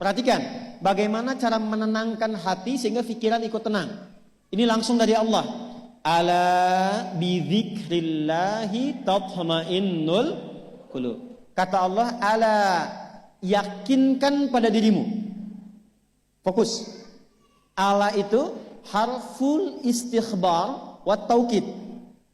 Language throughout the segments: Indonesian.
Perhatikan, bagaimana cara menenangkan hati sehingga pikiran ikut tenang. Ini langsung dari Allah. Ala bidzikrillahi tatma'innul qulub. Kata Allah, ala, yakinkan pada dirimu. Fokus. Ala itu harful istikhbar wa taukid.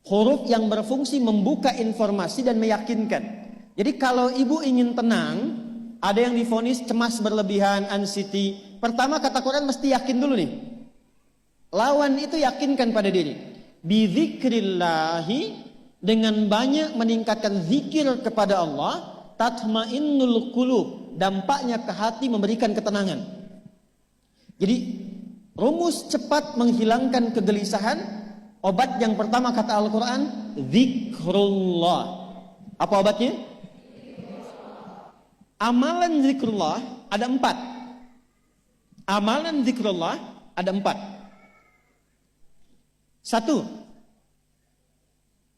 Huruf yang berfungsi membuka informasi dan meyakinkan. Jadi kalau ibu ingin tenang, ada yang divonis cemas berlebihan, anxiety. Pertama kata Quran mesti yakin dulu nih. Lawan itu yakinkan pada diri. Bidzikrillahi, dengan banyak meningkatkan zikir kepada Allah, tatmainnul qulub, dampaknya ke hati memberikan ketenangan. Jadi rumus cepat menghilangkan kegelisahan, obat yang pertama kata Al-Quran, zikrullah. Apa obatnya? Amalan zikrullah ada 4. Amalan zikrullah ada 4. 1.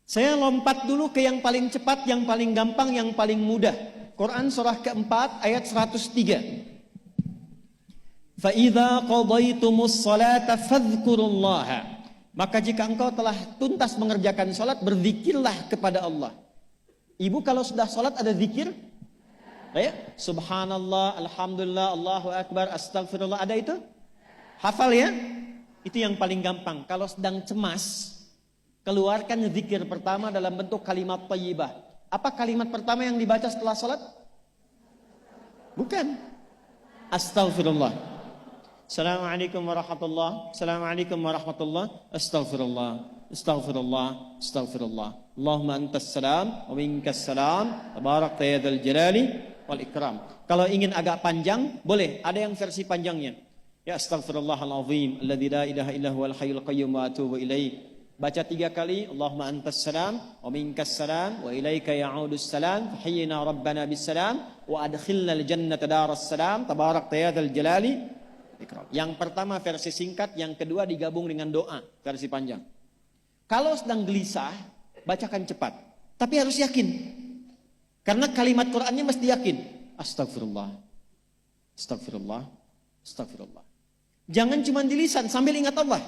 Saya lompat dulu ke yang paling cepat, yang paling gampang, yang paling mudah. Quran surah keempat ayat 103. فَإِذَا قَضَيْتُمُ الصَّلَاةَ فَاذْكُرُوا اللَّهَ. Maka jika engkau telah tuntas mengerjakan salat, berzikirlah kepada Allah. Ibu kalau sudah salat ada zikir? Ya? Subhanallah, alhamdulillah, Allahu akbar, astagfirullah, ada itu? Hafal ya? Itu yang paling gampang. Kalau sedang cemas, keluarkan zikir pertama dalam bentuk kalimat thayyibah. Apa kalimat pertama yang dibaca setelah salat? Bukan. Astagfirullah. Assalamualaikum warahmatullah. Assalamualaikum warahmatullah. Astaghfirullah. Astaghfirullah. Astaghfirullah. Allahumma antas salam wa minkas salam. Tabarakta ya dzal jalali wal ikram. Kalau ingin agak panjang, boleh. Ada yang versi panjangnya. Ya astaghfirullahalazim alladzi la ilaha illa huwal hayyul qayyum wa atubu ilaih. Baca 3 kali. Allahumma antas salam wa minkas salam wa ilaika ya'udus salam. Fahayyina rabbana bis salam wa adkhilna al jannata daras salam. Tabarakta ya dzal jalali. Yang pertama versi singkat, yang kedua digabung dengan doa versi panjang. Kalau sedang gelisah, bacakan cepat, tapi harus yakin. Karena kalimat Qur'annya mesti yakin. Astagfirullah, astagfirullah, astagfirullah. Jangan cuma di lisan sambil ingat Allah.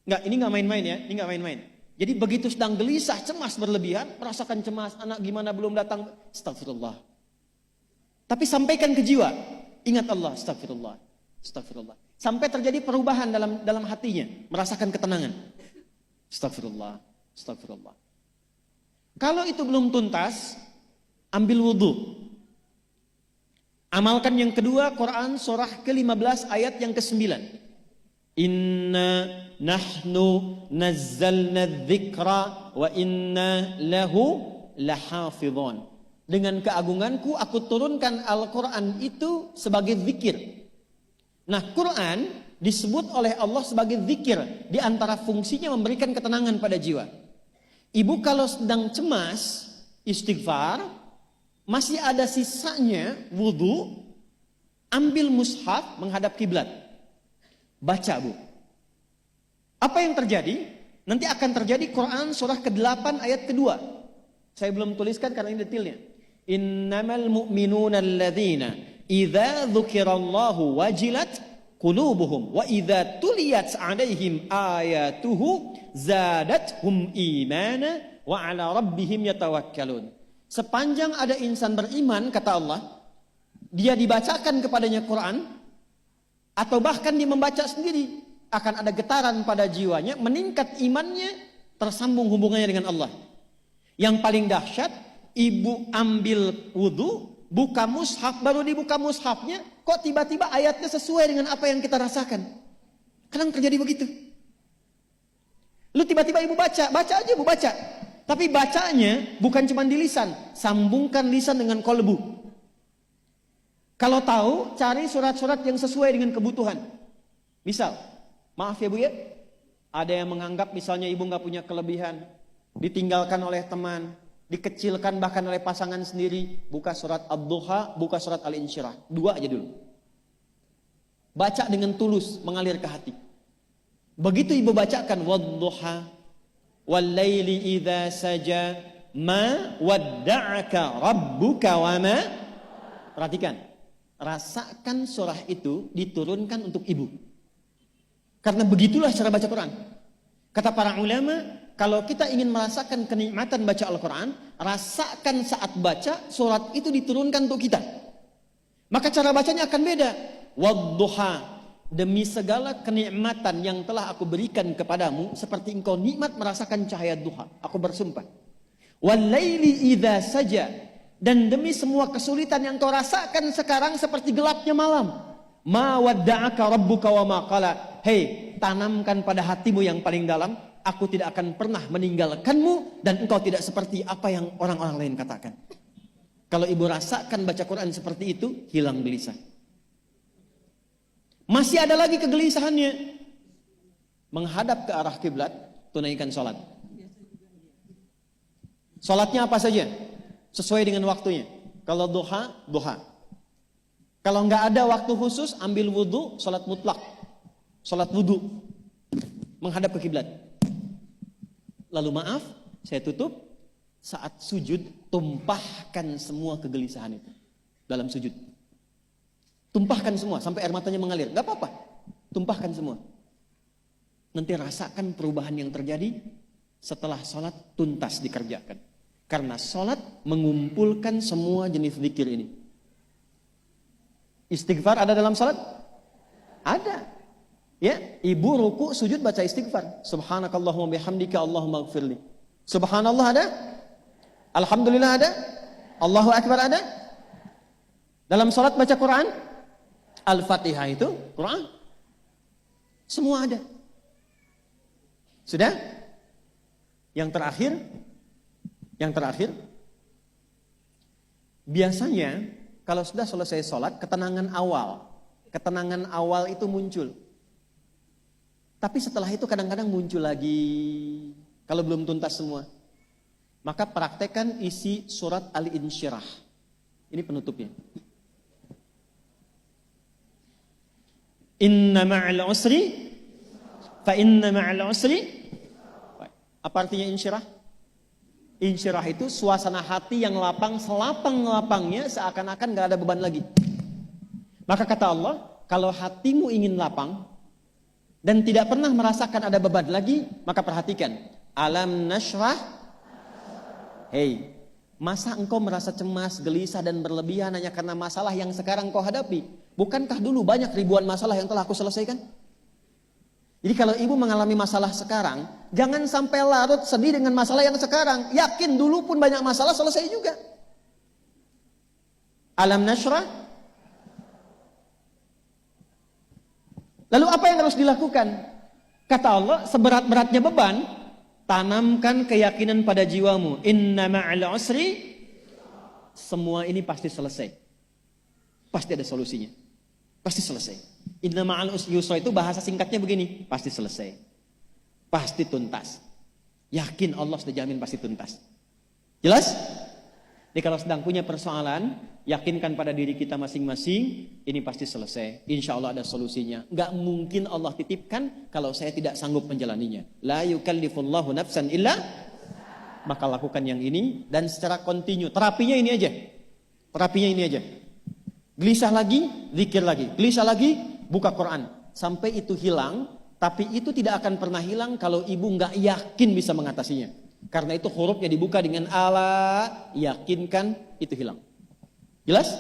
Enggak, ini enggak main-main ya, ini enggak main-main. Jadi begitu sedang gelisah, cemas berlebihan, merasakan cemas, anak gimana belum datang, astagfirullah. Tapi sampaikan ke jiwa, ingat Allah, astagfirullah. Astagfirullah. Sampai terjadi perubahan dalam hatinya, merasakan ketenangan. Astagfirullah, astagfirullah. Kalau itu belum tuntas, ambil wudhu. Amalkan yang kedua, Quran surah ke-15 ayat yang ke-9. Inna nahnu nazzalna dzikra wa inna lahu lahafidhun. Dengan keagunganku aku turunkan Al-Quran itu sebagai zikir. Nah, Quran disebut oleh Allah sebagai zikir. Di antara fungsinya memberikan ketenangan pada jiwa. Ibu kalau sedang cemas, istighfar, masih ada sisanya wudhu, ambil mushaf menghadap kiblat. Baca, Bu. Apa yang terjadi? Nanti akan terjadi Quran surah ke-8 ayat kedua. Saya belum tuliskan karena ini detailnya. Innamal mu'minuna alladzina idza dzukirallahu wajilat qulubuhum wa idza tuliyat 'alaihim ayatuhu zadatuhum imana wa 'ala rabbihim yatawakkalun. Sepanjang ada insan beriman, kata Allah, dia dibacakan kepadanya Quran atau bahkan dia membaca sendiri, akan ada getaran pada jiwanya, meningkat imannya, tersambung hubungannya dengan Allah. Yang paling dahsyat, ibu ambil wudhu, buka mushaf, baru dibuka mushafnya, kok tiba-tiba ayatnya sesuai dengan apa yang kita rasakan. Kadang terjadi begitu. Lu tiba-tiba ibu baca aja ibu baca. Tapi bacanya bukan cuma di lisan, sambungkan lisan dengan kolbu. Kalau tahu, cari surat-surat yang sesuai dengan kebutuhan. Misal, maaf ya Bu ya, ada yang menganggap misalnya ibu nggak punya kelebihan, ditinggalkan oleh teman, dikecilkan bahkan oleh pasangan sendiri, buka surat Ad-Duha, buka surat Al-Insyirah. 2 aja dulu. Baca dengan tulus, mengalir ke hati. Begitu ibu bacakan Wad-Duha, Wal-Laili idza saja, ma wadda'aka rabbuka wa ma. Perhatikan. rasakan surah itu diturunkan untuk ibu. Karena begitulah cara baca Quran. Kata para ulama, kalau kita ingin merasakan kenikmatan baca Al-Quran, rasakan saat baca surat itu diturunkan untuk kita. Maka cara bacanya akan beda. Wadduha, demi segala kenikmatan yang telah aku berikan kepadamu, seperti engkau nikmat merasakan cahaya duha. Aku bersumpah. Walaili idza saja, dan demi semua kesulitan yang kau rasakan sekarang seperti gelapnya malam. Ma wadda'aka rabbuka wa ma qala. Hei, tanamkan pada hatimu yang paling dalam, aku tidak akan pernah meninggalkanmu dan engkau tidak seperti apa yang orang-orang lain katakan. Kalau ibu rasakan baca Quran seperti itu, hilang gelisah. Masih ada lagi kegelisahannya. Menghadap ke arah kiblat, tunaikan sholat. Sholatnya apa saja? Sesuai dengan waktunya. Kalau duha, duha. Kalau nggak ada waktu khusus, ambil wudhu, sholat mutlak. Sholat wudhu. Menghadap ke kiblat. Lalu maaf, saya tutup. Saat sujud, tumpahkan semua kegelisahan itu. Dalam sujud. Tumpahkan semua, sampai air matanya mengalir. Nggak apa-apa. Tumpahkan semua. Nanti rasakan perubahan yang terjadi setelah sholat tuntas dikerjakan. Karena sholat mengumpulkan semua jenis zikir ini. Istighfar ada dalam salat? Ada. Ya, ibu ruku sujud baca istighfar. Subhanakallahumma bihamdika Allahumma ighfirli. Subhanallah ada? Alhamdulillah ada? Allahu akbar ada? Dalam salat baca Quran? Al-Fatihah itu Quran. Semua ada. Sudah? Yang terakhir biasanya kalau sudah selesai sholat, ketenangan awal itu muncul. Tapi setelah itu kadang-kadang muncul lagi, kalau belum tuntas semua. Maka praktekkan isi surat Al-Insyirah. Ini penutupnya. Inna ma'al usri, fa inna ma'al usri. Apa artinya insyirah? Insyirah itu suasana hati yang lapang, selapang-lapangnya seakan-akan gak ada beban lagi. Maka kata Allah, kalau hatimu ingin lapang dan tidak pernah merasakan ada beban lagi, maka perhatikan. Alam nashrah. Hei, masa engkau merasa cemas, gelisah dan berlebihan hanya karena masalah yang sekarang kau hadapi? Bukankah dulu banyak ribuan masalah yang telah aku selesaikan? Jadi kalau ibu mengalami masalah sekarang, jangan sampai larut sedih dengan masalah yang sekarang. Yakin dulu pun banyak masalah selesai juga. Alam nashrah. Lalu apa yang harus dilakukan? Kata Allah, seberat-beratnya beban, tanamkan keyakinan pada jiwamu. Inna ma'al usri. Semua ini pasti selesai. Pasti ada solusinya. Pasti selesai. Inna ma'al yusra itu bahasa singkatnya begini, pasti selesai. Pasti tuntas. Yakin Allah sudah jamin pasti tuntas. Jelas? Jadi kalau sedang punya persoalan, yakinkan pada diri kita masing-masing, ini pasti selesai. Insya Allah ada solusinya. Gak mungkin Allah titipkan kalau saya tidak sanggup menjalaninya. La yukallifullahu nafsan illa. Maka lakukan yang ini dan secara kontinu. Terapinya ini aja. Terapinya ini aja. Gelisah lagi, zikir lagi. Gelisah lagi, buka Quran. Sampai itu hilang, tapi itu tidak akan pernah hilang kalau ibu nggak yakin bisa mengatasinya. Karena itu hurufnya dibuka dengan ala, yakinkan, itu hilang. Jelas?